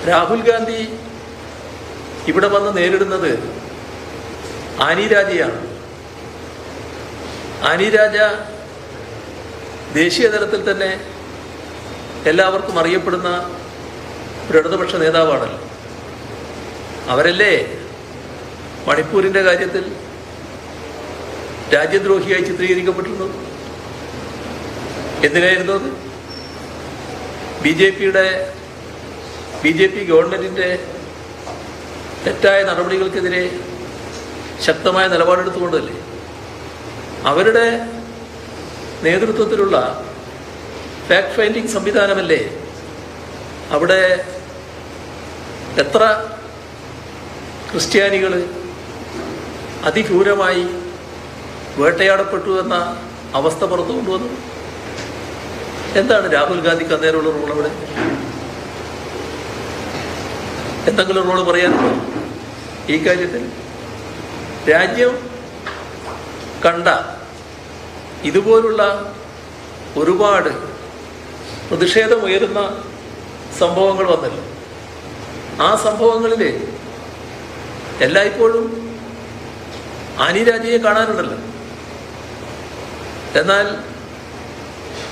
രാഹുൽ ഗാന്ധി ഇവിടെ വന്ന് നേരിടുന്നത് ആനി രാജയാണ്. ആനി രാജ ദേശീയ തലത്തിൽ തന്നെ എല്ലാവർക്കും അറിയപ്പെടുന്ന ഒരു ഇടതുപക്ഷ നേതാവാണല്ലോ. അവരല്ലേ മണിപ്പൂരിൻ്റെ കാര്യത്തിൽ രാജ്യദ്രോഹിയായി ചിത്രീകരിക്കപ്പെട്ടിരുന്നത്? എന്തിനായിരുന്നു അത്? ബി ജെ പി ഗവൺമെൻറ്റിൻ്റെ തെറ്റായ നടപടികൾക്കെതിരെ ശക്തമായ നിലപാടെടുത്തുകൊണ്ടല്ലേ. അവരുടെ നേതൃത്വത്തിലുള്ള ഫാക്ട് ഫൈൻഡിങ് സംവിധാനമല്ലേ അവിടെ എത്ര ക്രിസ്ത്യാനികൾ അതിക്രൂരമായി വേട്ടയാടപ്പെട്ടു എന്ന അവസ്ഥ പുറത്തു കൊണ്ടുവന്നു. എന്താണ് രാഹുൽ ഗാന്ധിക്ക് അന്നേരമുള്ള റോൾ? അവിടെ എന്തെങ്കിലും റോള് പറയാനുണ്ടോ ഈ കാര്യത്തിൽ? രാജ്യം കണ്ട ഇതുപോലുള്ള ഒരുപാട് പ്രതിഷേധമുയരുന്ന സംഭവങ്ങൾ വന്നല്ലോ. ആ സംഭവങ്ങളിൽ എല്ലായ്പ്പോഴും ആനി രാജയെ കാണാനുണ്ടല്ലോ. എന്നാൽ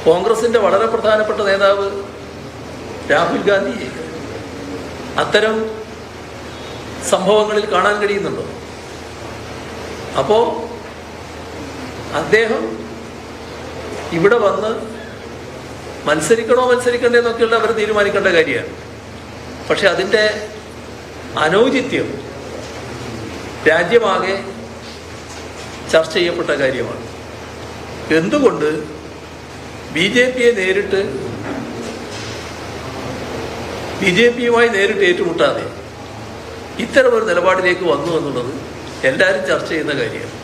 കോൺഗ്രസിൻ്റെ വളരെ പ്രധാനപ്പെട്ട നേതാവ് രാഹുൽ ഗാന്ധിയെ അത്തരം സംഭവങ്ങളിൽ കാണാൻ കഴിയുന്നുണ്ടോ? അപ്പോൾ അദ്ദേഹം ഇവിടെ വന്ന് മത്സരിക്കണോ മത്സരിക്കണ്ടേ എന്നൊക്കെയുള്ള അവർ തീരുമാനിക്കേണ്ട കാര്യമാണ്. പക്ഷെ അതിൻ്റെ അനൗചിത്യം രാജ്യമാകെ ചർച്ച ചെയ്യപ്പെട്ട കാര്യമാണ്. എന്തുകൊണ്ട് ബി ജെ പിയുമായി നേരിട്ട് ഏറ്റുമുട്ടാതെ ഇത്തരമൊരു നിലപാടിലേക്ക് വന്നു എന്നുള്ളത് എല്ലാവരും ചർച്ച ചെയ്യുന്ന കാര്യമാണ്.